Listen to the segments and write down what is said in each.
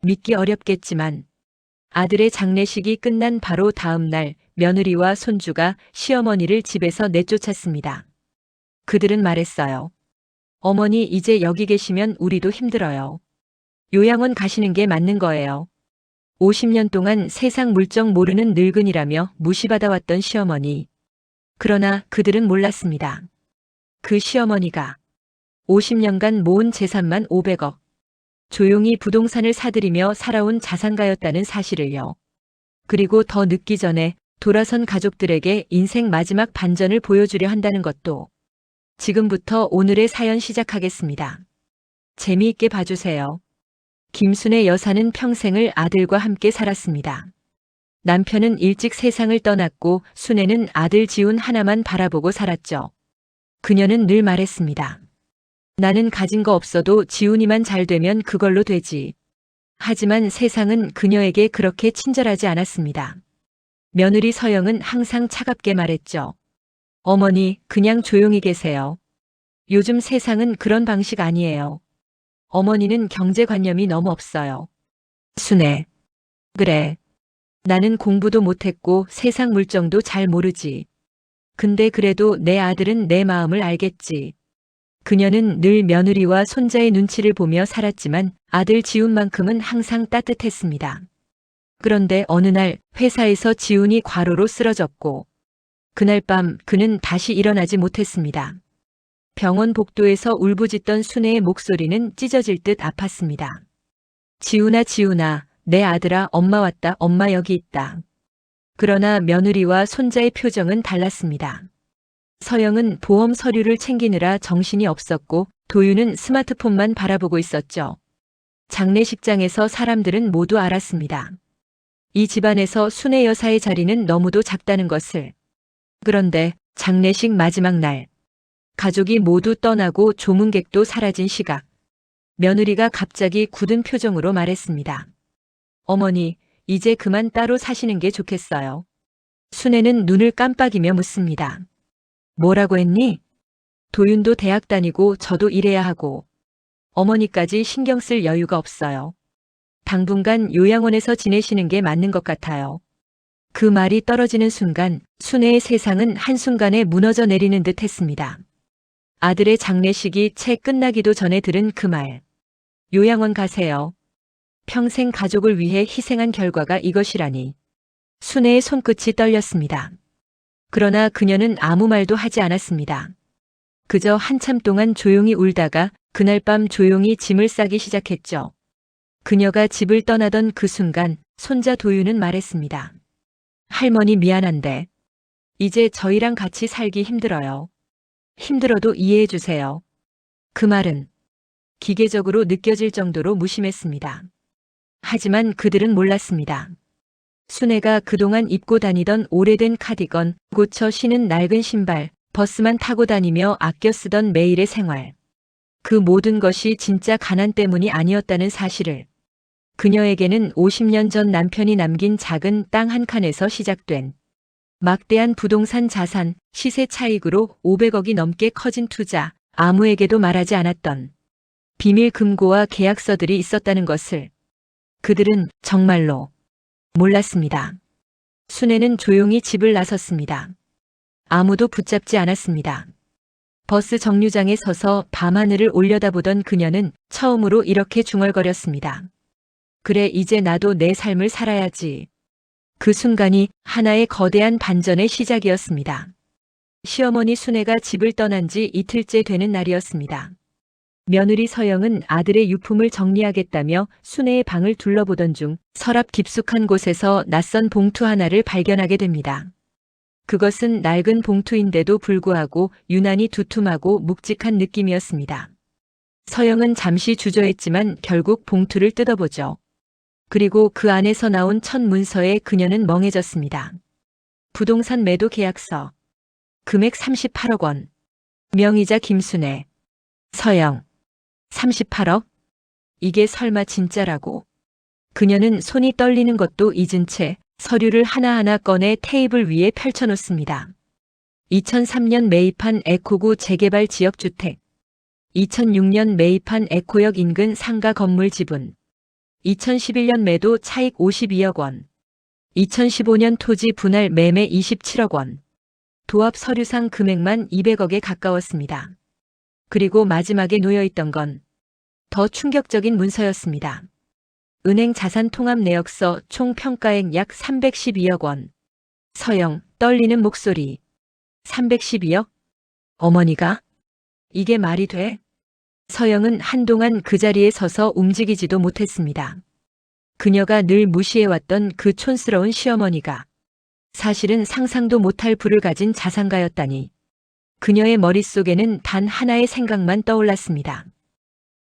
믿기 어렵겠지만 아들의 장례식이 끝난 바로 다음 날 며느리와 손주가 시어머니를 집에서 내쫓았습니다. 그들은 말했어요. 어머니 이제 여기 계시면 우리도 힘들어요. 요양원 가시는 게 맞는 거예요. 50년 동안 세상 물정 모르는 늙은이라며 무시받아왔던 시어머니. 그러나 그들은 몰랐습니다. 그 시어머니가 50년간 모은 재산만 500억. 조용히 부동산을 사들이며 살아온 자산가였다는 사실을요. 그리고 더 늦기 전에 돌아선 가족들에게 인생 마지막 반전을 보여주려 한다는 것도. 지금부터 오늘의 사연 시작하겠습니다. 재미있게 봐주세요. 김순애 여사는 평생을 아들과 함께 살았습니다. 남편은 일찍 세상을 떠났고 순애는 아들 지훈 하나만 바라보고 살았죠. 그녀는 늘 말했습니다. 나는 가진 거 없어도 지훈이만 잘 되면 그걸로 되지. 하지만 세상은 그녀에게 그렇게 친절하지 않았습니다. 며느리 서영은 항상 차갑게 말했죠. 어머니, 그냥 조용히 계세요. 요즘 세상은 그런 방식 아니에요. 어머니는 경제관념이 너무 없어요. 순애. 그래. 나는 공부도 못했고 세상 물정도 잘 모르지. 근데 그래도 내 아들은 내 마음을 알겠지. 그녀는 늘 며느리와 손자의 눈치를 보며 살았지만 아들 지훈만큼은 항상 따뜻했습니다. 그런데 어느 날 회사에서 지훈이 과로로 쓰러졌고 그날 밤 그는 다시 일어나지 못했습니다. 병원 복도에서 울부짖던 순애의 목소리는 찢어질 듯 아팠습니다. 지훈아 지훈아, 내 아들아 엄마 왔다 엄마 여기 있다. 그러나 며느리와 손자의 표정은 달랐습니다. 서영은 보험 서류를 챙기느라 정신이 없었고 도윤은 스마트폰만 바라보고 있었죠. 장례식장에서 사람들은 모두 알았습니다. 이 집안에서 순애 여사의 자리는 너무도 작다는 것을. 그런데 장례식 마지막 날, 가족이 모두 떠나고 조문객도 사라진 시각. 며느리가 갑자기 굳은 표정으로 말했습니다. 어머니, 이제 그만 따로 사시는 게 좋겠어요. 순애는 눈을 깜빡이며 묻습니다. 뭐라고 했니? 도윤도 대학 다니고 저도 일해야 하고 어머니까지 신경 쓸 여유가 없어요. 당분간 요양원에서 지내시는 게 맞는 것 같아요. 그 말이 떨어지는 순간 순애의 세상은 한순간에 무너져 내리는 듯 했습니다. 아들의 장례식이 채 끝나기도 전에 들은 그 말. 요양원 가세요. 평생 가족을 위해 희생한 결과가 이것이라니. 순애의 손끝이 떨렸습니다. 그러나 그녀는 아무 말도 하지 않았습니다. 그저 한참 동안 조용히 울다가 그날 밤 조용히 짐을 싸기 시작했죠. 그녀가 집을 떠나던 그 순간 손자 도윤은 말했습니다. 할머니 미안한데 이제 저희랑 같이 살기 힘들어요. 힘들어도 이해해 주세요. 그 말은 기계적으로 느껴질 정도로 무심했습니다. 하지만 그들은 몰랐습니다. 순애가 그동안 입고 다니던 오래된 카디건, 고쳐 신은 낡은 신발, 버스만 타고 다니며 아껴 쓰던 매일의 생활. 그 모든 것이 진짜 가난 때문이 아니었다는 사실을. 그녀에게는 50년 전 남편이 남긴 작은 땅 한 칸에서 시작된 막대한 부동산 자산, 시세 차익으로 500억이 넘게 커진 투자, 아무에게도 말하지 않았던 비밀 금고와 계약서들이 있었다는 것을 그들은 정말로 몰랐습니다. 순애는 조용히 집을 나섰습니다. 아무도 붙잡지 않았습니다. 버스 정류장에 서서 밤하늘을 올려다보던 그녀는 처음으로 이렇게 중얼거렸습니다. 그래, 이제 나도 내 삶을 살아야지. 그 순간이 하나의 거대한 반전의 시작이었습니다. 시어머니 순애가 집을 떠난 지 이틀째 되는 날이었습니다. 며느리 서영은 아들의 유품을 정리하겠다며 순애의 방을 둘러보던 중 서랍 깊숙한 곳에서 낯선 봉투 하나를 발견하게 됩니다. 그것은 낡은 봉투인데도 불구하고 유난히 두툼하고 묵직한 느낌이었습니다. 서영은 잠시 주저했지만 결국 봉투를 뜯어보죠. 그리고 그 안에서 나온 첫 문서에 그녀는 멍해졌습니다. 부동산 매도 계약서. 금액 38억 원. 명의자 김순애. 서영. 38억? 이게 설마 진짜라고? 그녀는 손이 떨리는 것도 잊은 채 서류를 하나하나 꺼내 테이블 위에 펼쳐놓습니다. 2003년 매입한 에코구 재개발 지역주택. 2006년 매입한 에코역 인근 상가 건물 지분. 2011년 매도 차익 52억 원. 2015년 토지 분할 매매 27억 원. 도합 서류상 금액만 200억에 가까웠습니다. 그리고 마지막에 놓여있던 건 더 충격적인 문서였습니다. 은행 자산 통합 내역서 총 평가액 약 312억 원. 서영, 떨리는 목소리. 312억? 어머니가? 이게 말이 돼? 서영은 한동안 그 자리에 서서 움직이지도 못했습니다. 그녀가 늘 무시해왔던 그 촌스러운 시어머니가 사실은 상상도 못할 부를 가진 자산가였다니. 그녀의 머릿속에는 단 하나의 생각만 떠올랐습니다.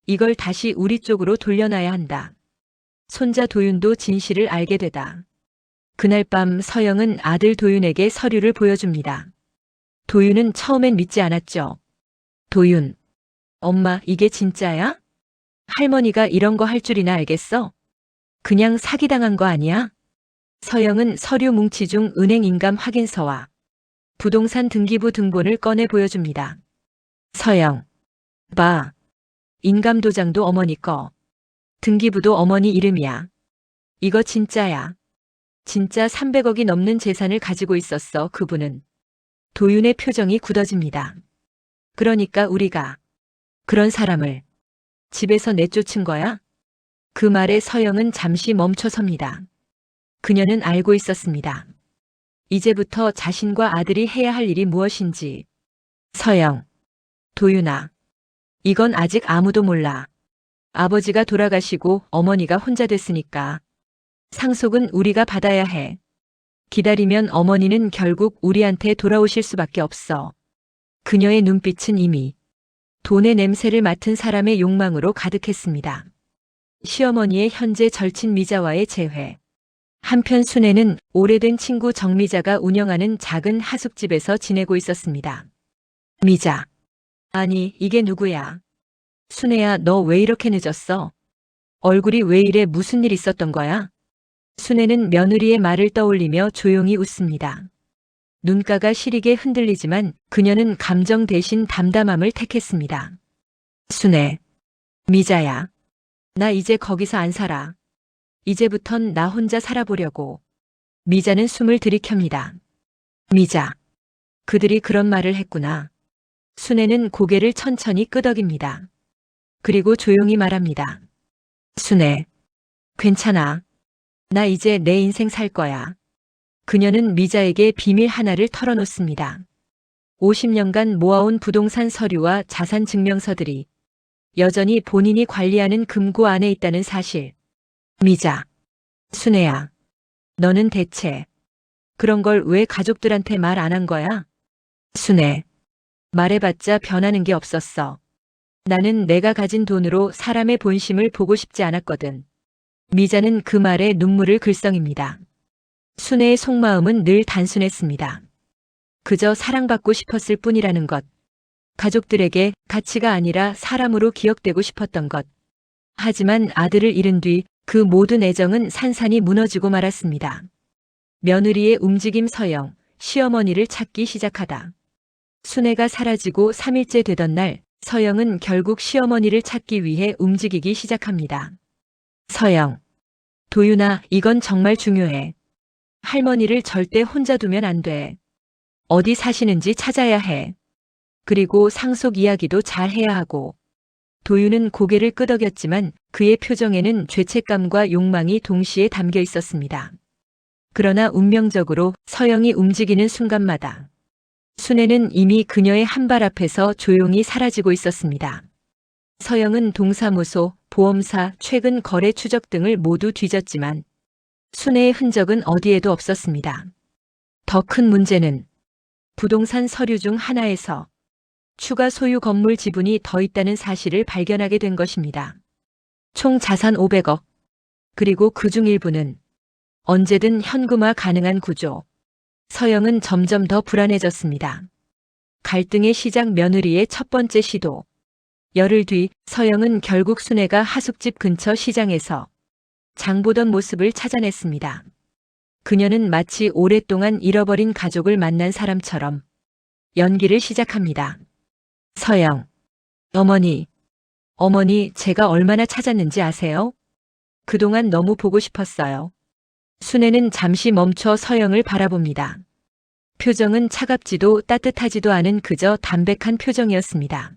이걸 다시 우리 쪽으로 돌려놔야 한다. 손자 도윤도 진실을 알게 되다. 그날 밤 서영은 아들 도윤에게 서류를 보여줍니다. 도윤은 처음엔 믿지 않았죠. 도윤, 엄마 이게 진짜야? 할머니가 이런 거 할 줄이나 알겠어? 그냥 사기당한 거 아니야? 서영은 서류 뭉치 중 은행 인감 확인서와 부동산 등기부 등본을 꺼내 보여줍니다. 서영, 봐. 인감 도장도 어머니 거. 등기부도 어머니 이름이야. 이거 진짜야. 진짜 300억이 넘는 재산을 가지고 있었어, 그분은. 도윤의 표정이 굳어집니다. 그러니까 우리가 그런 사람을 집에서 내쫓은 거야? 그 말에 서영은 잠시 멈춰섭니다. 그녀는 알고 있었습니다. 이제부터 자신과 아들이 해야 할 일이 무엇인지. 서영, 도윤아, 이건 아직 아무도 몰라. 아버지가 돌아가시고 어머니가 혼자 됐으니까 상속은 우리가 받아야 해. 기다리면 어머니는 결국 우리한테 돌아오실 수밖에 없어. 그녀의 눈빛은 이미 돈의 냄새를 맡은 사람의 욕망으로 가득했습니다. 시어머니의 현재 절친 미자와의 재회. 한편 순애는 오래된 친구 정미자가 운영하는 작은 하숙집에서 지내고 있었습니다. 미자. 아니, 이게 누구야? 순애야, 너 왜 이렇게 늦었어? 얼굴이 왜 이래? 무슨 일 있었던 거야? 순애는 며느리의 말을 떠올리며 조용히 웃습니다. 눈가가 시리게 흔들리지만 그녀는 감정 대신 담담함을 택했습니다. 순애, 미자야. 나 이제 거기서 안 살아. 이제부턴 나 혼자 살아보려고. 미자는 숨을 들이켭니다. 미자. 그들이 그런 말을 했구나. 순애는 고개를 천천히 끄덕입니다. 그리고 조용히 말합니다. 순애. 괜찮아. 나 이제 내 인생 살 거야. 그녀는 미자에게 비밀 하나를 털어놓습니다. 50년간 모아온 부동산 서류와 자산 증명서들이 여전히 본인이 관리하는 금고 안에 있다는 사실. 미자. 순애야. 너는 대체 그런 걸 왜 가족들한테 말 안 한 거야? 순애. 말해봤자 변하는 게 없었어. 나는 내가 가진 돈으로 사람의 본심을 보고 싶지 않았거든. 미자는 그 말에 눈물을 글썽입니다. 순애의 속마음은 늘 단순했습니다. 그저 사랑받고 싶었을 뿐이라는 것. 가족들에게 가치가 아니라 사람으로 기억되고 싶었던 것. 하지만 아들을 잃은 뒤 그 모든 애정은 산산이 무너지고 말았습니다. 며느리의 움직임 서영, 시어머니를 찾기 시작하다. 순애가 사라지고 3일째 되던 날, 서영은 결국 시어머니를 찾기 위해 움직이기 시작합니다. 서영, 도윤아, 이건 정말 중요해. 할머니를 절대 혼자 두면 안 돼. 어디 사시는지 찾아야 해. 그리고 상속 이야기도 잘 해야 하고. 도윤은 고개를 끄덕였지만 그의 표정에는 죄책감과 욕망이 동시에 담겨 있었습니다. 그러나 운명적으로 서영이 움직이는 순간마다 순애는 이미 그녀의 한 발 앞에서 조용히 사라지고 있었습니다. 서영은 동사무소, 보험사, 최근 거래 추적 등을 모두 뒤졌지만 순애의 흔적은 어디에도 없었습니다. 더 큰 문제는 부동산 서류 중 하나에서 추가 소유 건물 지분이 더 있다는 사실을 발견하게 된 것입니다. 총 자산 500억, 그리고 그중 일부는 언제든 현금화 가능한 구조. 서영은 점점 더 불안해졌습니다. 갈등의 시작 며느리의 첫 번째 시도. 열흘 뒤 서영은 결국 순애가 하숙집 근처 시장에서 장보던 모습을 찾아냈습니다. 그녀는 마치 오랫동안 잃어버린 가족을 만난 사람처럼 연기를 시작합니다. 서영, 어머니, 제가 얼마나 찾았는지 아세요? 그동안 너무 보고 싶었어요. 순애는 잠시 멈춰 서영을 바라봅니다. 표정은 차갑지도 따뜻하지도 않은 그저 담백한 표정이었습니다.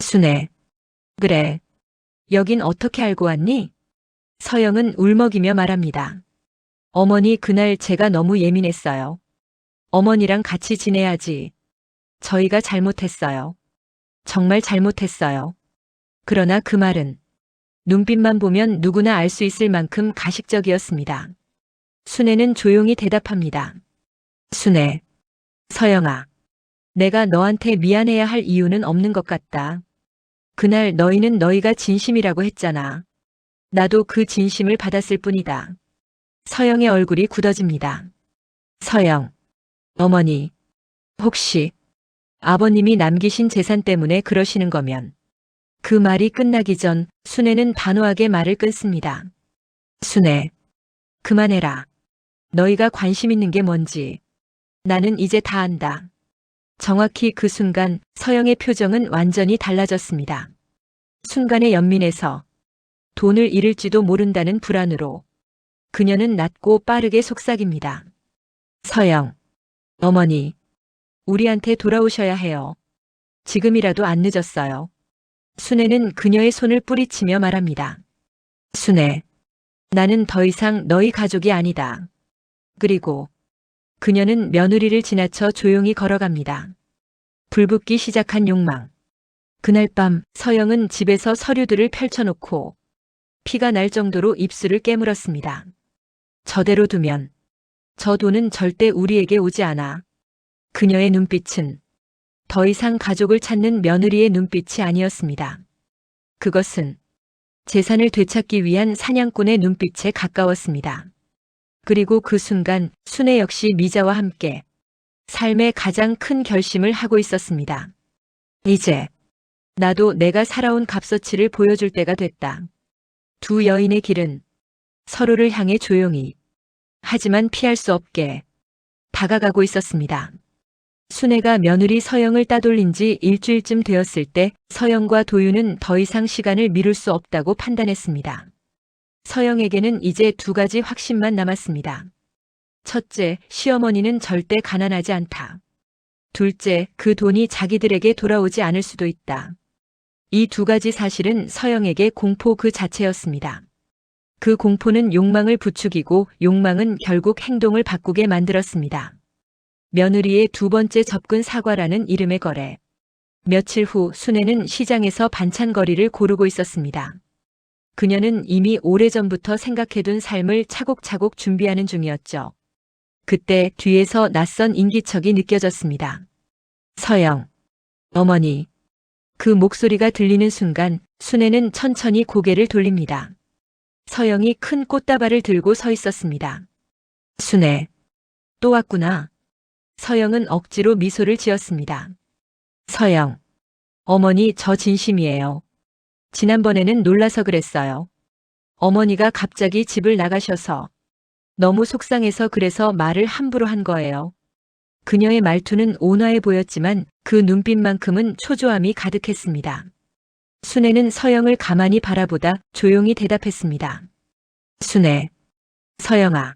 순애. 그래. 여긴 어떻게 알고 왔니? 서영은 울먹이며 말합니다. 어머니, 그날 제가 너무 예민했어요. 어머니랑 같이 지내야지. 저희가 잘못했어요. 정말 잘못했어요. 그러나 그 말은 눈빛만 보면 누구나 알 수 있을 만큼 가식적이었습니다. 순애는 조용히 대답합니다. 순애. 서영아. 내가 너한테 미안해야 할 이유는 없는 것 같다. 그날 너희는 너희가 진심이라고 했잖아. 나도 그 진심을 받았을 뿐이다. 서영의 얼굴이 굳어집니다. 서영. 어머니. 혹시 아버님이 남기신 재산 때문에 그러시는 거면. 그 말이 끝나기 전 순애는 단호하게 말을 끊습니다. 순애. 그만해라. 너희가 관심 있는 게 뭔지. 나는 이제 다 안다. 정확히 그 순간 서영의 표정은 완전히 달라졌습니다. 순간의 연민에서 돈을 잃을지도 모른다는 불안으로 그녀는 낮고 빠르게 속삭입니다. 서영. 어머니. 우리한테 돌아오셔야 해요. 지금이라도 안 늦었어요. 순애는 그녀의 손을 뿌리치며 말합니다. 순애. 나는 더 이상 너희 가족이 아니다. 그리고 그녀는 며느리를 지나쳐 조용히 걸어갑니다. 불붙기 시작한 욕망. 그날 밤 서영은 집에서 서류들을 펼쳐놓고 피가 날 정도로 입술을 깨물었습니다. 저대로 두면 저 돈은 절대 우리에게 오지 않아. 그녀의 눈빛은 더 이상 가족을 찾는 며느리의 눈빛이 아니었습니다. 그것은 재산을 되찾기 위한 사냥꾼의 눈빛에 가까웠습니다. 그리고 그 순간 순애 역시 미자와 함께 삶의 가장 큰 결심을 하고 있었습니다. 이제 나도 내가 살아온 값어치를 보여줄 때가 됐다. 두 여인의 길은 서로를 향해 조용히 하지만 피할 수 없게 다가가고 있었습니다. 순애가 며느리 서영을 따돌린 지 일주일쯤 되었을 때 서영과 도윤은 더 이상 시간을 미룰 수 없다고 판단했습니다. 서영에게는 이제 두 가지 확신만 남았습니다. 첫째, 시어머니는 절대 가난하지 않다. 둘째, 그 돈이 자기들에게 돌아오지 않을 수도 있다. 이 두 가지 사실은 서영에게 공포 그 자체였습니다. 그 공포는 욕망을 부추기고 욕망은 결국 행동을 바꾸게 만들었습니다. 며느리의 두 번째 접근 사과라는 이름의 거래. 며칠 후 순애는 시장에서 반찬거리를 고르고 있었습니다. 그녀는 이미 오래전부터 생각해둔 삶을 차곡차곡 준비하는 중이었죠. 그때 뒤에서 낯선 인기척이 느껴졌습니다. 서영. 어머니. 그 목소리가 들리는 순간 순애는 천천히 고개를 돌립니다. 서영이 큰 꽃다발을 들고 서 있었습니다. 순애. 또 왔구나. 서영은 억지로 미소를 지었습니다. 서영. 어머니, 저 진심이에요. 지난번에는 놀라서 그랬어요. 어머니가 갑자기 집을 나가셔서 너무 속상해서 그래서 말을 함부로 한 거예요. 그녀의 말투는 온화해 보였지만 그 눈빛만큼은 초조함이 가득했습니다. 순애는 서영을 가만히 바라보다 조용히 대답했습니다. 순애. 서영아.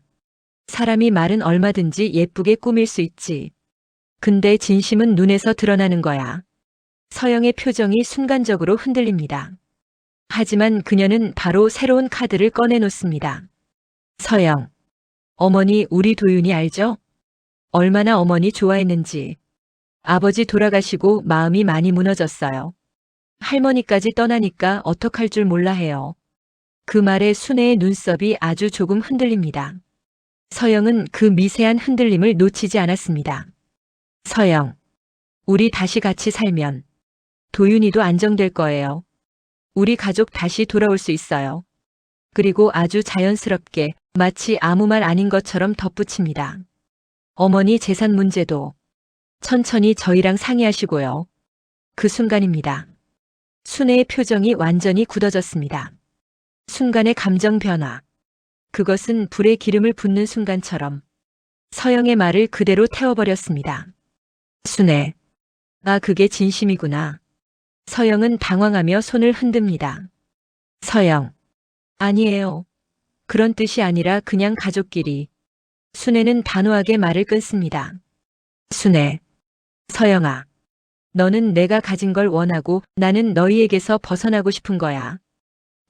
사람이 말은 얼마든지 예쁘게 꾸밀 수 있지. 근데 진심은 눈에서 드러나는 거야. 서영의 표정이 순간적으로 흔들립니다. 하지만 그녀는 바로 새로운 카드를 꺼내놓습니다. 서영. 어머니, 우리 도윤이 알죠? 얼마나 어머니 좋아했는지. 아버지 돌아가시고 마음이 많이 무너졌어요. 할머니까지 떠나니까 어떡할 줄 몰라 해요. 그 말에 순애의 눈썹이 아주 조금 흔들립니다. 서영은 그 미세한 흔들림을 놓치지 않았습니다. 서영. 우리 다시 같이 살면 도윤이도 안정될 거예요. 우리 가족 다시 돌아올 수 있어요. 그리고 아주 자연스럽게 마치 아무 말 아닌 것처럼 덧붙입니다. 어머니 재산 문제도 천천히 저희랑 상의하시고요. 그 순간입니다. 순애의 표정이 완전히 굳어졌습니다. 순간의 감정 변화. 그것은 불에 기름을 붓는 순간처럼 서영의 말을 그대로 태워버렸습니다. 순애. 아, 그게 진심이구나. 서영은 당황하며 손을 흔듭니다. 서영. 아니에요. 그런 뜻이 아니라 그냥 가족끼리. 순애는 단호하게 말을 끊습니다. 순애, 서영아. 너는 내가 가진 걸 원하고 나는 너희에게서 벗어나고 싶은 거야.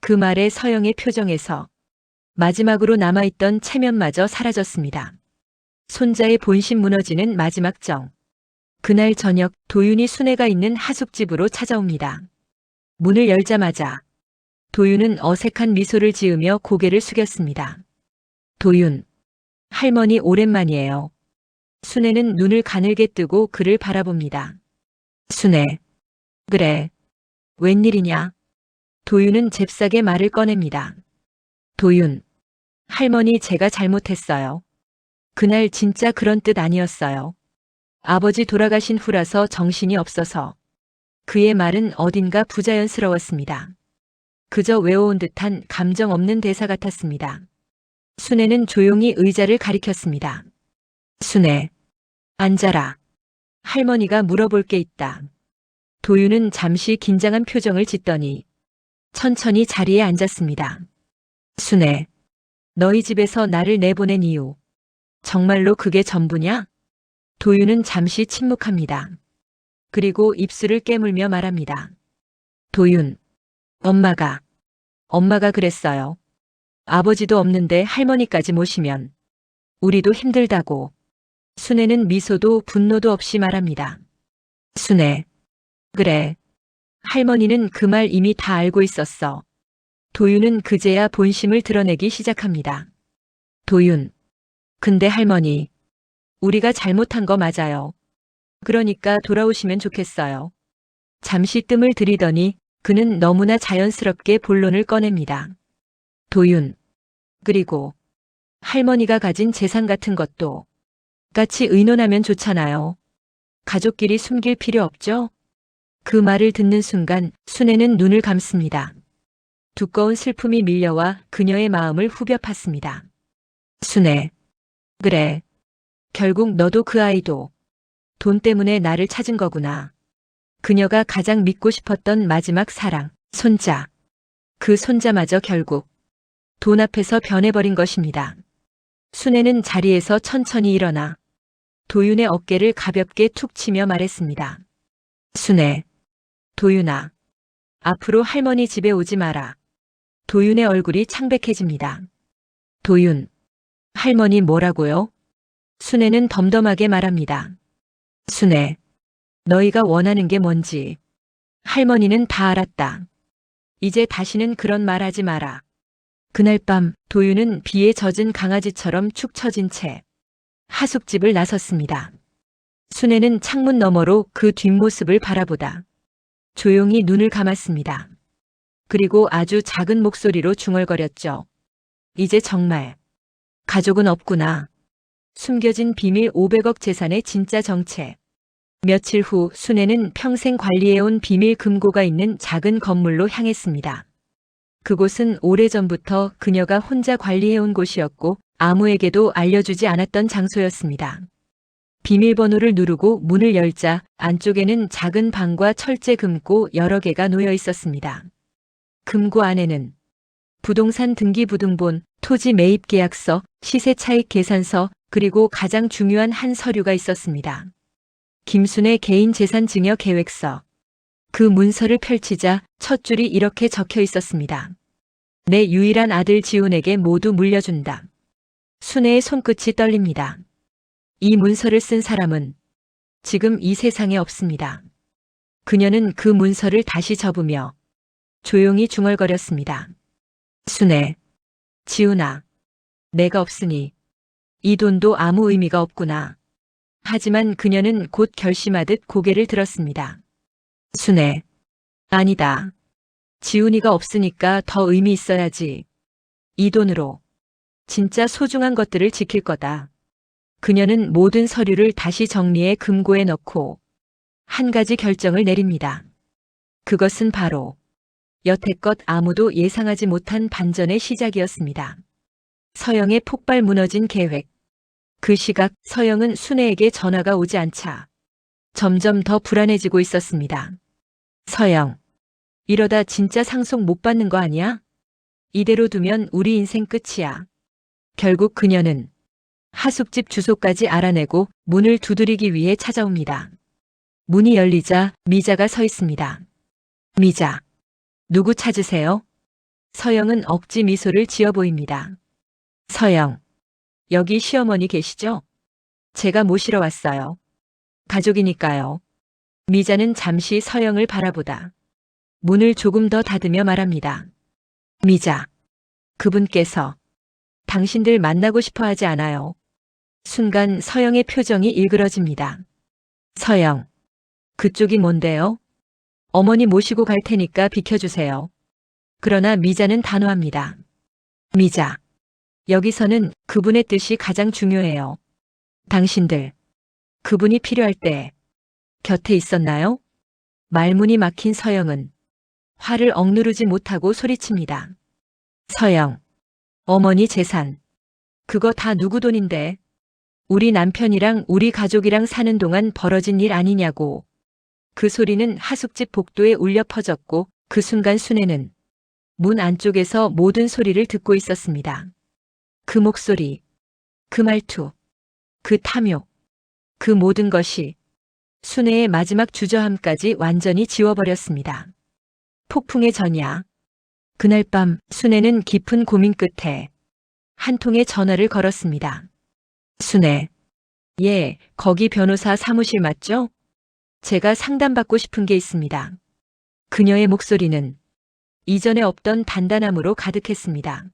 그 말에 서영의 표정에서 마지막으로 남아있던 체면마저 사라졌습니다. 손자의 본심 무너지는 마지막 정. 그날 저녁 도윤이 순애가 있는 하숙집으로 찾아옵니다. 문을 열자마자 도윤은 어색한 미소를 지으며 고개를 숙였습니다. 도윤, 할머니 오랜만이에요. 순애는 눈을 가늘게 뜨고 그를 바라봅니다. 순애, 그래, 웬일이냐? 도윤은 잽싸게 말을 꺼냅니다. 도윤, 할머니 제가 잘못했어요. 그날 진짜 그런 뜻 아니었어요. 아버지 돌아가신 후라서 정신이 없어서. 그의 말은 어딘가 부자연스러웠습니다. 그저 외워온 듯한 감정 없는 대사 같았습니다. 순애는 조용히 의자를 가리켰습니다. 순애, 앉아라. 할머니가 물어볼 게 있다. 도윤은 잠시 긴장한 표정을 짓더니 천천히 자리에 앉았습니다. 순애, 너희 집에서 나를 내보낸 이유. 정말로 그게 전부냐? 도윤은 잠시 침묵합니다. 그리고 입술을 깨물며 말합니다. 도윤, 엄마가 그랬어요. 아버지도 없는데 할머니까지 모시면 우리도 힘들다고. 순애는 미소도 분노도 없이 말합니다. 순애, 그래. 할머니는 그 말 이미 다 알고 있었어. 도윤은 그제야 본심을 드러내기 시작합니다. 도윤, 근데 할머니, 우리가 잘못한 거 맞아요. 그러니까 돌아오시면 좋겠어요. 잠시 뜸을 들이더니 그는 너무나 자연스럽게 본론을 꺼냅니다. 도윤, 그리고 할머니가 가진 재산 같은 것도 같이 의논하면 좋잖아요. 가족끼리 숨길 필요 없죠? 그 말을 듣는 순간 순애는 눈을 감습니다. 두꺼운 슬픔이 밀려와 그녀의 마음을 후벼 팠습니다. 순애, 그래. 결국 너도 그 아이도 돈 때문에 나를 찾은 거구나. 그녀가 가장 믿고 싶었던 마지막 사랑, 손자. 그 손자마저 결국 돈 앞에서 변해버린 것입니다. 순애는 자리에서 천천히 일어나 도윤의 어깨를 가볍게 툭 치며 말했습니다. 순애, 도윤아, 앞으로 할머니 집에 오지 마라. 도윤의 얼굴이 창백해집니다. 도윤, 할머니 뭐라고요? 순애는 덤덤하게 말합니다. 순애, 너희가 원하는 게 뭔지 할머니는 다 알았다. 이제 다시는 그런 말 하지 마라. 그날 밤 도윤은 비에 젖은 강아지처럼 축 처진 채 하숙집을 나섰습니다. 순애는 창문 너머로 그 뒷모습을 바라보다 조용히 눈을 감았습니다. 그리고 아주 작은 목소리로 중얼거렸죠. 이제 정말 가족은 없구나. 숨겨진 비밀 500억 재산의 진짜 정체. 며칠 후 순애는 평생 관리해온 비밀 금고가 있는 작은 건물로 향했습니다. 그곳은 오래전부터 그녀가 혼자 관리해온 곳이었고 아무에게도 알려주지 않았던 장소였습니다. 비밀번호를 누르고 문을 열자 안쪽에는 작은 방과 철제 금고 여러 개가 놓여 있었습니다. 금고 안에는 부동산 등기부등본, 토지 매입 계약서, 시세 차익 계산서, 그리고 가장 중요한 한 서류가 있었습니다. 김순의 개인 재산 증여 계획서. 그 문서를 펼치자 첫 줄이 이렇게 적혀 있었습니다. 내 유일한 아들 지훈에게 모두 물려준다. 순애의 손끝이 떨립니다. 이 문서를 쓴 사람은 지금 이 세상에 없습니다. 그녀는 그 문서를 다시 접으며 조용히 중얼거렸습니다. 순애, 지훈아, 내가 없으니 이 돈도 아무 의미가 없구나. 하지만 그녀는 곧 결심하듯 고개를 들었습니다. 순애, 아니다. 지훈이가 없으니까 더 의미 있어야지. 이 돈으로 진짜 소중한 것들을 지킬 거다. 그녀는 모든 서류를 다시 정리해 금고에 넣고 한 가지 결정을 내립니다. 그것은 바로 여태껏 아무도 예상하지 못한 반전의 시작이었습니다. 서영의 폭발 무너진 계획. 그 시각 서영은 순애에게 전화가 오지 않자 점점 더 불안해지고 있었습니다. 서영, 이러다 진짜 상속 못 받는 거 아니야? 이대로 두면 우리 인생 끝이야. 결국 그녀는 하숙집 주소까지 알아내고 문을 두드리기 위해 찾아옵니다. 문이 열리자 미자가 서 있습니다. 미자. 누구 찾으세요? 서영은 억지 미소를 지어 보입니다. 서영. 여기 시어머니 계시죠? 제가 모시러 왔어요. 가족이니까요. 미자는 잠시 서영을 바라보다 문을 조금 더 닫으며 말합니다. 미자. 그분께서 당신들 만나고 싶어 하지 않아요. 순간 서영의 표정이 일그러집니다. 서영. 그쪽이 뭔데요? 어머니 모시고 갈 테니까 비켜주세요. 그러나 미자는 단호합니다. 미자. 여기서는 그분의 뜻이 가장 중요해요. 당신들. 그분이 필요할 때 곁에 있었나요? 말문이 막힌 서영은 화를 억누르지 못하고 소리칩니다. 서영. 어머니 재산. 그거 다 누구 돈인데? 우리 남편이랑 우리 가족이랑 사는 동안 벌어진 일 아니냐고. 그 소리는 하숙집 복도에 울려 퍼졌고 그 순간 순애는 문 안쪽에서 모든 소리를 듣고 있었습니다. 그 목소리, 그 말투, 그 탐욕, 그 모든 것이 순애의 마지막 주저함까지 완전히 지워버렸습니다. 폭풍의 전야. 그날 밤 순애는 깊은 고민 끝에 한 통의 전화를 걸었습니다. 순애. 예, 거기 변호사 사무실 맞죠? 제가 상담받고 싶은 게 있습니다. 그녀의 목소리는 이전에 없던 단단함으로 가득했습니다.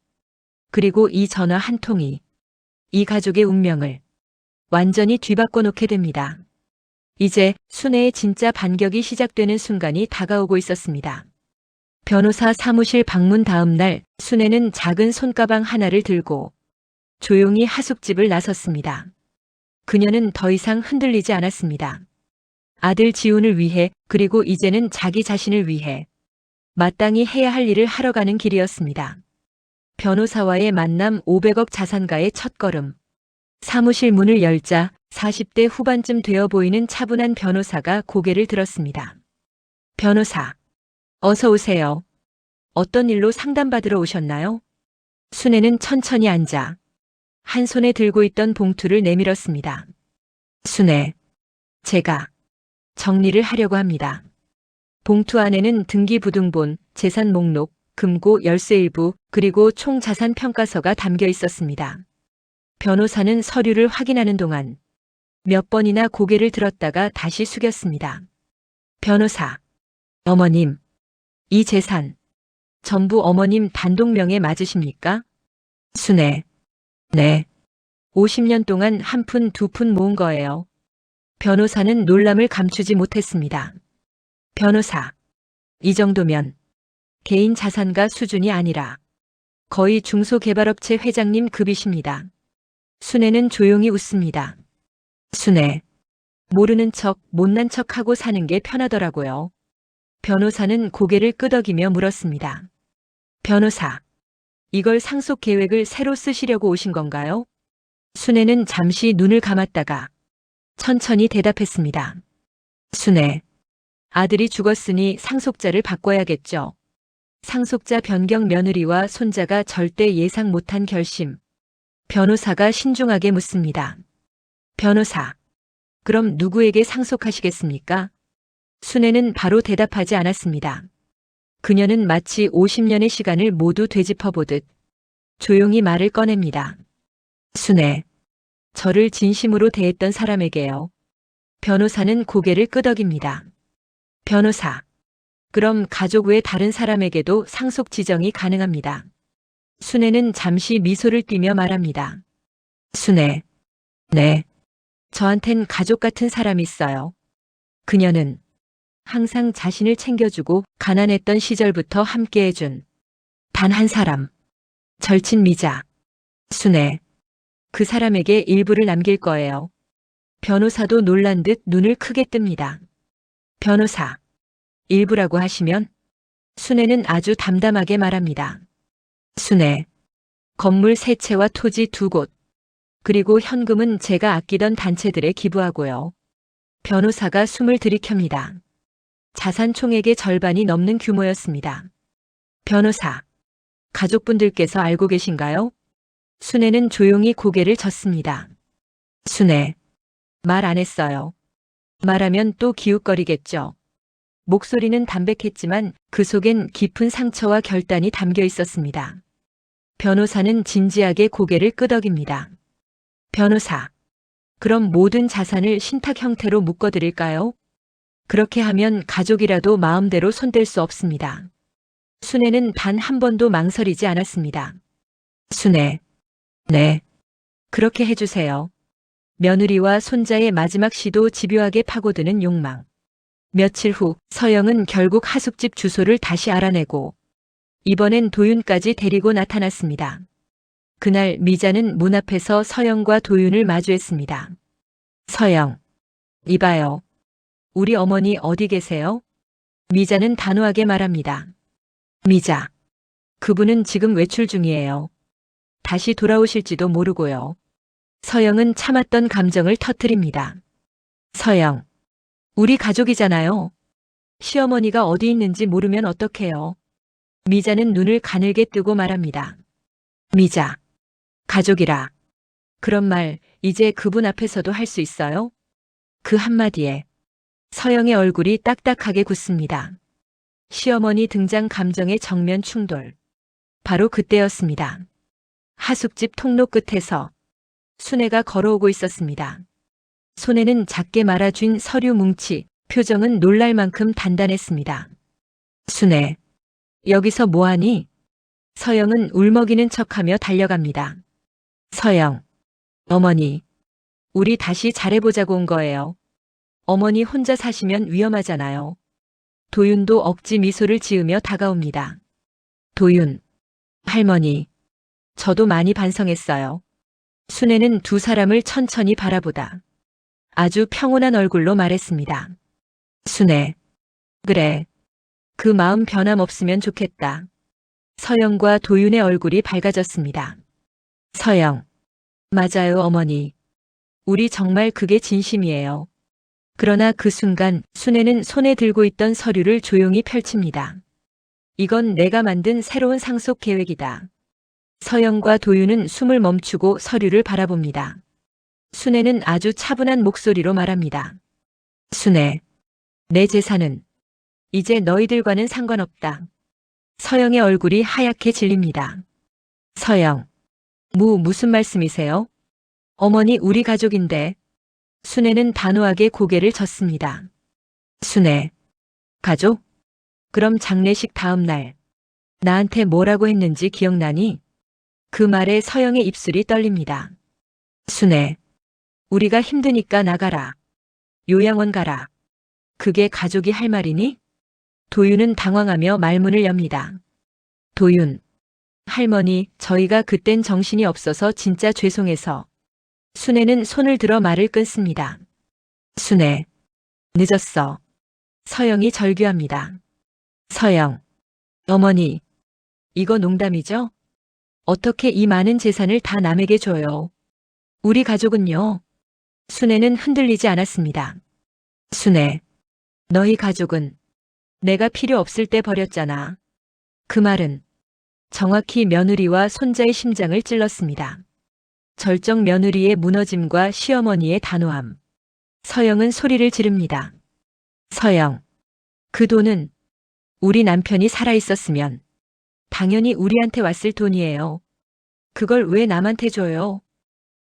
그리고 이 전화 한 통이 이 가족의 운명을 완전히 뒤바꿔 놓게 됩니다. 이제 순애의 진짜 반격이 시작되는 순간이 다가오고 있었습니다. 변호사 사무실 방문 다음 날 순애는 작은 손가방 하나를 들고 조용히 하숙집을 나섰습니다. 그녀는 더 이상 흔들리지 않았습니다. 아들 지훈을 위해 그리고 이제는 자기 자신을 위해 마땅히 해야 할 일을 하러 가는 길이었습니다. 변호사와의 만남 500억 자산가의 첫걸음. 사무실 문을 열자 40대 후반쯤 되어 보이는 차분한 변호사가 고개를 들었습니다. 변호사. 어서 오세요. 어떤 일로 상담받으러 오셨나요? 순애는 천천히 앉아 한 손에 들고 있던 봉투를 내밀었습니다. 순애. 제가 정리를 하려고 합니다. 봉투 안에는 등기부등본, 재산 목록, 금고 열쇠 일부, 그리고 총 자산 평가서가 담겨 있었습니다. 변호사는 서류를 확인하는 동안 몇 번이나 고개를 들었다가 다시 숙였습니다. 변호사. 어머님. 이 재산 전부 어머님 단독 명에 맞으십니까? 순애. 네. 50년 동안 한 푼 두 푼 모은 거예요. 변호사는 놀람을 감추지 못했습니다. 변호사. 이 정도면 개인 자산가 수준이 아니라 거의 중소개발업체 회장님 급이십니다. 순애는 조용히 웃습니다. 순애. 모르는 척, 못난 척하고 사는 게 편하더라고요. 변호사는 고개를 끄덕이며 물었습니다. 변호사. 이걸 상속 계획을 새로 쓰시려고 오신 건가요? 순애는 잠시 눈을 감았다가 천천히 대답했습니다. 순애. 아들이 죽었으니 상속자를 바꿔야겠죠. 상속자 변경 며느리와 손자가 절대 예상 못한 결심. 변호사가 신중하게 묻습니다. 변호사. 그럼 누구에게 상속하시겠습니까? 순애는 바로 대답하지 않았습니다. 그녀는 마치 50년의 시간을 모두 되짚어보듯 조용히 말을 꺼냅니다. 순애. 저를 진심으로 대했던 사람에게요. 변호사는 고개를 끄덕입니다. 변호사. 그럼 가족 외 다른 사람에게도 상속 지정이 가능합니다. 순애는 잠시 미소를 띠며 말합니다. 순애. 네. 저한텐 가족 같은 사람이 있어요. 그녀는 항상 자신을 챙겨주고 가난했던 시절부터 함께해준 단 한 사람. 절친 미자. 순애. 그 사람에게 일부를 남길 거예요. 변호사도 놀란 듯 눈을 크게 뜹니다. 변호사. 일부라고 하시면? 순애는 아주 담담하게 말합니다. 순애. 건물 3채와 토지 2곳. 그리고 현금은 제가 아끼던 단체들에 기부하고요. 변호사가 숨을 들이켭니다. 자산 총액의 절반이 넘는 규모였습니다. 변호사. 가족분들께서 알고 계신가요? 순애는 조용히 고개를 젓습니다. 순애. 말 안 했어요. 말하면 또 기웃거리겠죠. 목소리는 담백했지만 그 속엔 깊은 상처와 결단이 담겨 있었습니다. 변호사는 진지하게 고개를 끄덕입니다. 변호사. 그럼 모든 자산을 신탁 형태로 묶어드릴까요? 그렇게 하면 가족이라도 마음대로 손댈 수 없습니다. 순애는 단 한 번도 망설이지 않았습니다. 순애. 네. 그렇게 해주세요. 며느리와 손자의 마지막 시도 집요하게 파고드는 욕망. 며칠 후 서영은 결국 하숙집 주소를 다시 알아내고 이번엔 도윤까지 데리고 나타났습니다. 그날 미자는 문 앞에서 서영과 도윤을 마주했습니다. 서영. 이봐요. 우리 어머니 어디 계세요? 미자는 단호하게 말합니다. 미자. 그분은 지금 외출 중이에요. 다시 돌아오실지도 모르고요. 서영은 참았던 감정을 터뜨립니다. 서영. 우리 가족이잖아요. 시어머니가 어디 있는지 모르면 어떡해요. 미자는 눈을 가늘게 뜨고 말합니다. 미자. 가족이라. 그런 말 이제 그분 앞에서도 할 수 있어요? 그 한마디에 서영의 얼굴이 딱딱하게 굳습니다. 시어머니 등장 감정의 정면 충돌. 바로 그때였습니다. 하숙집 통로 끝에서 순애가 걸어오고 있었습니다. 손에는 작게 말아준 서류 뭉치, 표정은 놀랄 만큼 단단했습니다. 순애. 여기서 뭐하니? 서영은 울먹이는 척하며 달려갑니다. 서영. 어머니. 우리 다시 잘해보자고 온 거예요. 어머니 혼자 사시면 위험하잖아요. 도윤도 억지 미소를 지으며 다가옵니다. 도윤. 할머니. 저도 많이 반성했어요. 순애는 두 사람을 천천히 바라보다 아주 평온한 얼굴로 말했습니다. 순애. 그래. 그 마음 변함없으면 좋겠다. 서영과 도윤의 얼굴이 밝아졌습니다. 서영. 맞아요, 어머니. 우리 정말 그게 진심이에요. 그러나 그 순간 순애는 손에 들고 있던 서류를 조용히 펼칩니다. 이건 내가 만든 새로운 상속 계획이다. 서영과 도윤은 숨을 멈추고 서류를 바라봅니다. 순애는 아주 차분한 목소리로 말합니다. 순애. 내 재산은 이제 너희들과는 상관없다. 서영의 얼굴이 하얗게 질립니다. 서영. 무슨 말씀이세요? 어머니 우리 가족인데. 순애는 단호하게 고개를 젓습니다. 순애. 가족? 그럼 장례식 다음 날 나한테 뭐라고 했는지 기억나니? 그 말에 서영의 입술이 떨립니다. 순애. 우리가 힘드니까 나가라. 요양원 가라. 그게 가족이 할 말이니? 도윤은 당황하며 말문을 엽니다. 도윤. 할머니, 저희가 그땐 정신이 없어서 진짜 죄송해서. 순애는 손을 들어 말을 끊습니다. 순애. 늦었어. 서영이 절규합니다. 서영. 어머니. 이거 농담이죠? 어떻게 이 많은 재산을 다 남에게 줘요? 우리 가족은요? 순애는 흔들리지 않았습니다. 순애. 너희 가족은 내가 필요 없을 때 버렸잖아. 그 말은 정확히 며느리와 손자의 심장을 찔렀습니다. 절정 며느리의 무너짐과 시어머니의 단호함. 서영은 소리를 지릅니다. 서영. 그 돈은 우리 남편이 살아있었으면 당연히 우리한테 왔을 돈이에요. 그걸 왜 남한테 줘요?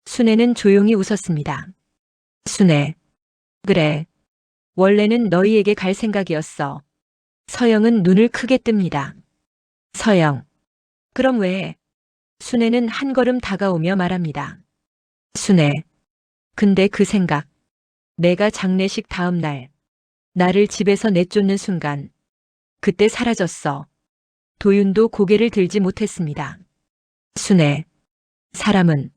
순애는 조용히 웃었습니다. 순애. 그래. 원래는 너희에게 갈 생각이었어. 서영은 눈을 크게 뜹니다. 서영. 그럼 왜? 순애는 한 걸음 다가오며 말합니다. 순애. 근데 그 생각. 내가 장례식 다음 날 나를 집에서 내쫓는 순간 그때 사라졌어. 도윤도 고개를 들지 못했습니다. 순애. 사람은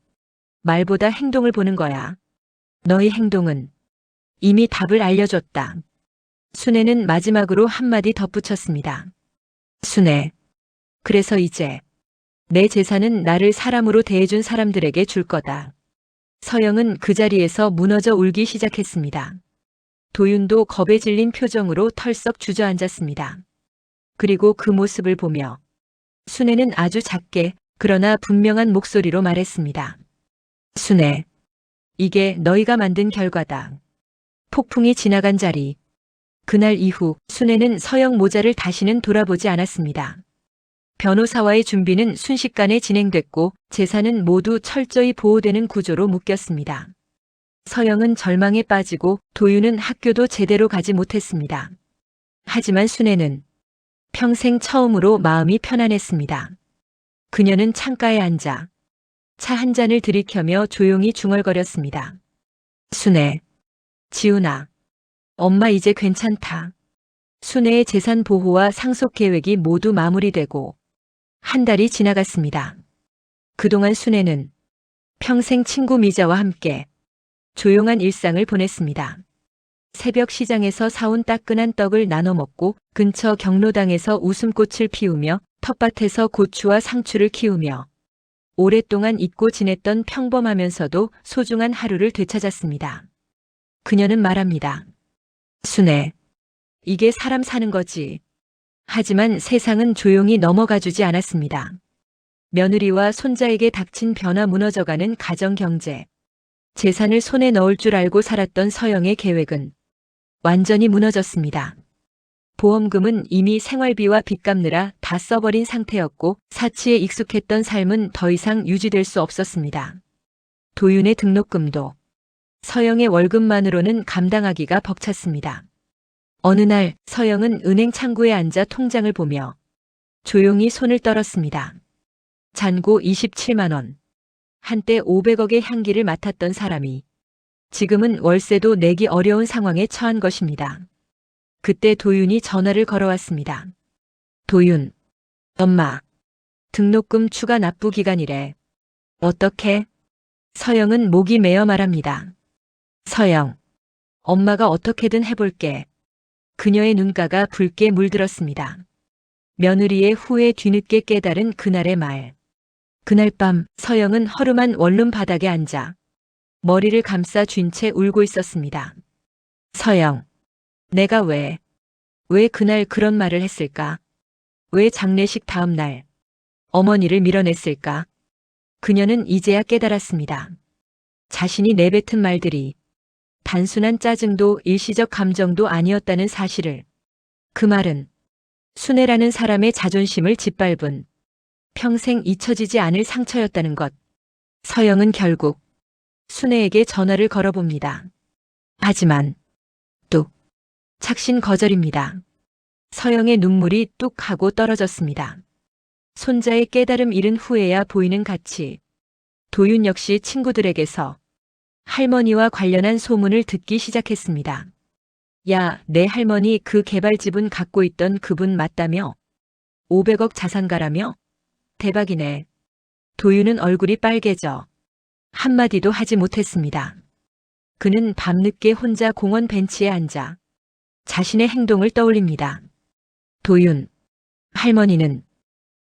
말보다 행동을 보는 거야. 너희 행동은 이미 답을 알려줬다. 순애는 마지막으로 한마디 덧붙였습니다. 순애. 그래서 이제 내 재산은 나를 사람으로 대해준 사람들에게 줄 거다. 서영은 그 자리에서 무너져 울기 시작했습니다. 도윤도 겁에 질린 표정으로 털썩 주저앉았습니다. 그리고 그 모습을 보며 순애는 아주 작게 그러나 분명한 목소리로 말했습니다. 순애, 이게 너희가 만든 결과다. 폭풍이 지나간 자리. 그날 이후 순애는 서영 모자를 다시는 돌아보지 않았습니다. 변호사와의 준비는 순식간에 진행됐고 재산은 모두 철저히 보호되는 구조로 묶였습니다. 서영은 절망에 빠지고 도윤은 학교도 제대로 가지 못했습니다. 하지만 순애는 평생 처음으로 마음이 편안했습니다. 그녀는 창가에 앉아 차 한 잔을 들이켜며 조용히 중얼거렸습니다. 순애, 지훈아, 엄마 이제 괜찮다. 순애의 재산 보호와 상속 계획이 모두 마무리되고 한 달이 지나갔습니다. 그동안 순애는 평생 친구 미자와 함께 조용한 일상을 보냈습니다. 새벽 시장에서 사온 따끈한 떡을 나눠 먹고 근처 경로당에서 웃음꽃을 피우며 텃밭에서 고추와 상추를 키우며 오랫동안 잊고 지냈던 평범하면서도 소중한 하루를 되찾았습니다. 그녀는 말합니다. 순애, 이게 사람 사는 거지. 하지만 세상은 조용히 넘어가주지 않았습니다. 며느리와 손자에게 닥친 변화 무너져가는 가정 경제. 재산을 손에 넣을 줄 알고 살았던 서영의 계획은 완전히 무너졌습니다. 보험금은 이미 생활비와 빚 갚느라 다 써버린 상태였고 사치에 익숙했던 삶은 더 이상 유지될 수 없었습니다. 도윤의 등록금도 서영의 월급만으로는 감당하기가 벅찼습니다. 어느 날 서영은 은행 창구에 앉아 통장을 보며 조용히 손을 떨었습니다. 잔고 27만 원. 한때 500억의 향기를 맡았던 사람이 지금은 월세도 내기 어려운 상황에 처한 것입니다. 그때 도윤이 전화를 걸어왔습니다. 도윤, 엄마, 등록금 추가 납부 기간이래. 어떻게? 서영은 목이 메어 말합니다. 서영, 엄마가 어떻게든 해볼게. 그녀의 눈가가 붉게 물들었습니다. 며느리의 후회 뒤늦게 깨달은 그날의 말. 그날 밤 서영은 허름한 원룸 바닥에 앉아 머리를 감싸 쥔 채 울고 있었습니다. 서영, 내가 왜 그날 그런 말을 했을까? 왜 장례식 다음 날 어머니를 밀어냈을까? 그녀는 이제야 깨달았습니다. 자신이 내뱉은 말들이 단순한 짜증도 일시적 감정도 아니었다는 사실을. 그 말은 순애라는 사람의 자존심을 짓밟은 평생 잊혀지지 않을 상처였다는 것. 서영은 결국 순애에게 전화를 걸어봅니다. 하지만 뚝, 착신 거절입니다. 서영의 눈물이 뚝 하고 떨어졌습니다. 손자의 깨달음 잃은 후에야 보이는 가치. 도윤 역시 친구들에게서 할머니와 관련한 소문을 듣기 시작했습니다. 야, 내 할머니 그 개발지분 갖고 있던 그분 맞다며? 500억 자산가라며? 대박이네. 도윤은 얼굴이 빨개져 한마디도 하지 못했습니다. 그는 밤늦게 혼자 공원 벤치에 앉아 자신의 행동을 떠올립니다. 도윤, 할머니는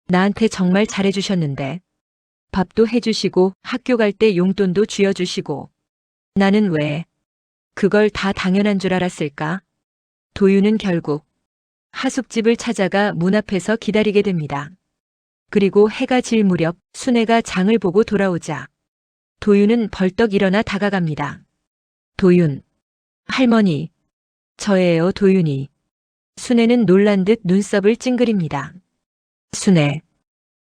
나한테 정말 잘해주셨는데 밥도 해주시고 학교 갈 때 용돈도 쥐어주시고 나는 왜 그걸 다 당연한 줄 알았을까? 도윤은 결국 하숙집을 찾아가 문 앞에서 기다리게 됩니다. 그리고 해가 질 무렵 순애가 장을 보고 돌아오자 도윤은 벌떡 일어나 다가갑니다. 도윤, 할머니, 저예요 도윤이. 순애는 놀란 듯 눈썹을 찡그립니다. 순애,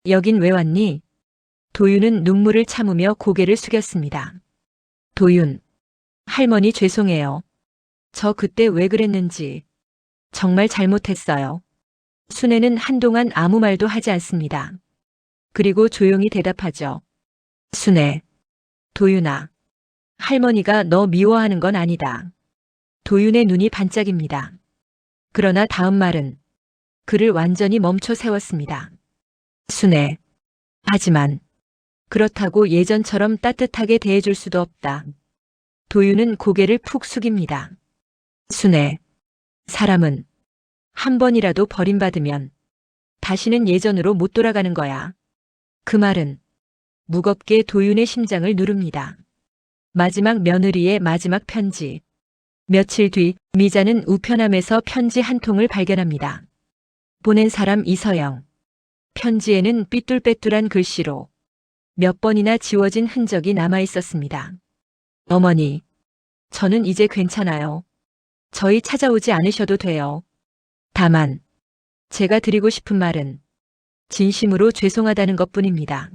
여긴 왜 왔니? 도윤은 눈물을 참으며 고개를 숙였습니다. 도윤, 할머니 죄송해요. 저 그때 왜 그랬는지 정말 잘못했어요. 순애는 한동안 아무 말도 하지 않습니다. 그리고 조용히 대답하죠. 순애, 도윤아, 할머니가 너 미워하는 건 아니다. 도윤의 눈이 반짝입니다. 그러나 다음 말은 그를 완전히 멈춰 세웠습니다. 순애, 하지만 그렇다고 예전처럼 따뜻하게 대해줄 수도 없다. 도윤은 고개를 푹 숙입니다. 순애, 사람은 한 번이라도 버림받으면 다시는 예전으로 못 돌아가는 거야. 그 말은 무겁게 도윤의 심장을 누릅니다. 마지막 며느리의 마지막 편지. 며칠 뒤 미자는 우편함에서 편지 한 통을 발견합니다. 보낸 사람 이서영. 편지에는 삐뚤빼뚤한 글씨로 몇 번이나 지워진 흔적이 남아 있었습니다. 어머니, 저는 이제 괜찮아요. 저희 찾아오지 않으셔도 돼요. 다만, 제가 드리고 싶은 말은 진심으로 죄송하다는 것 뿐입니다.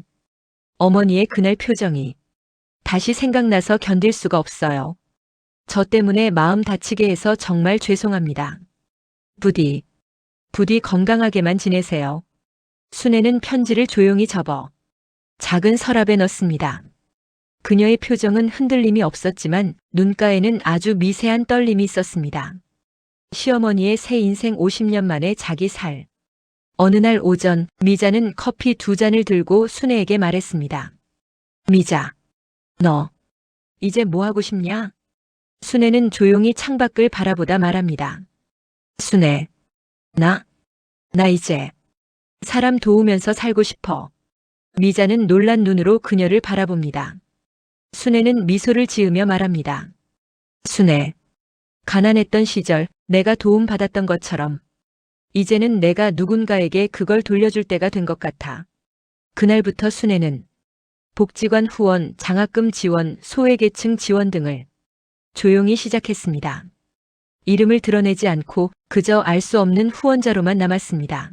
어머니의 그날 표정이 다시 생각나서 견딜 수가 없어요. 저 때문에 마음 다치게 해서 정말 죄송합니다. 부디 건강하게만 지내세요. 순애는 편지를 조용히 접어 작은 서랍에 넣습니다. 그녀의 표정은 흔들림이 없었지만 눈가에는 아주 미세한 떨림이 있었습니다. 시어머니의 새 인생 50년 만에 자기 살. 어느 날 오전 미자는 커피 2잔을 들고 순애에게 말했습니다. 미자, 너 이제 뭐 하고 싶냐? 순애는 조용히 창밖을 바라보다 말합니다. 순애, 나 이제 사람 도우면서 살고 싶어. 미자는 놀란 눈으로 그녀를 바라봅니다. 순애는 미소를 지으며 말합니다. 순애, 가난했던 시절 내가 도움받았던 것처럼 이제는 내가 누군가에게 그걸 돌려줄 때가 된 것 같아. 그날부터 순애는 복지관 후원, 장학금 지원, 소외계층 지원 등을 조용히 시작했습니다. 이름을 드러내지 않고 그저 알 수 없는 후원자로만 남았습니다.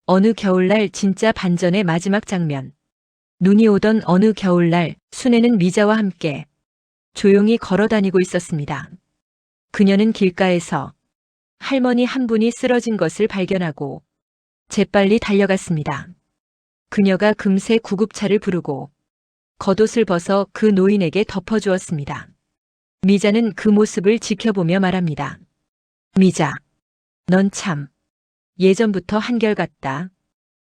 어느 겨울날 진짜 반전의 마지막 장면. 눈이 오던 어느 겨울날 순애는 미자와 함께 조용히 걸어 다니고 있었습니다. 그녀는 길가에서 할머니 한 분이 쓰러진 것을 발견하고 재빨리 달려갔습니다. 그녀가 금세 구급차를 부르고 겉옷을 벗어 그 노인에게 덮어주었습니다. 미자는 그 모습을 지켜보며 말합니다. 미자, 넌 참 예전부터 한결같다.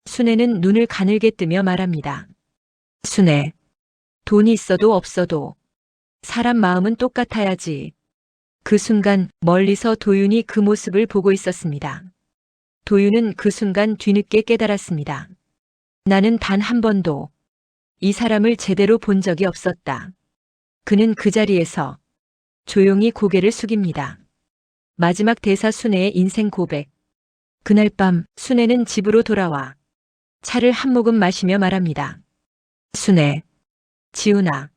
순애는 눈을 가늘게 뜨며 말합니다. 순애, 돈이 있어도 없어도 사람 마음은 똑같아야지. 그 순간 멀리서 도윤이 그 모습을 보고 있었습니다. 도윤은 그 순간 뒤늦게 깨달았습니다. 나는 단 한 번도 이 사람을 제대로 본 적이 없었다. 그는 그 자리에서 조용히 고개를 숙입니다. 마지막 대사 순애의 인생 고백. 그날 밤 순애는 집으로 돌아와 차를 한 모금 마시며 말합니다. 순애, 지훈아,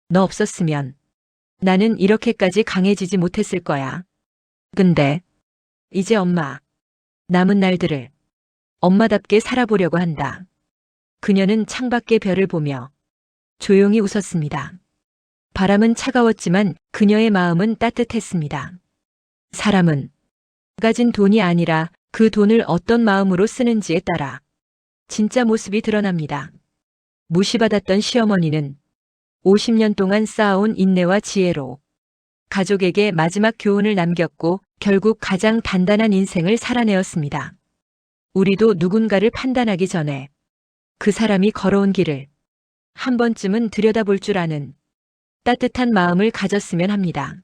너 없었으면 나는 이렇게까지 강해지지 못했을 거야. 근데 이제 엄마, 남은 날들을 엄마답게 살아보려고 한다. 그녀는 창밖의 별을 보며 조용히 웃었습니다. 바람은 차가웠지만 그녀의 마음은 따뜻했습니다. 사람은 가진 돈이 아니라 그 돈을 어떤 마음으로 쓰는지에 따라 진짜 모습이 드러납니다. 무시받았던 시어머니는 50년 동안 쌓아온 인내와 지혜로 가족에게 마지막 교훈을 남겼고 결국 가장 단단한 인생을 살아내었습니다. 우리도 누군가를 판단하기 전에 그 사람이 걸어온 길을 한 번쯤은 들여다볼 줄 아는 따뜻한 마음을 가졌으면 합니다.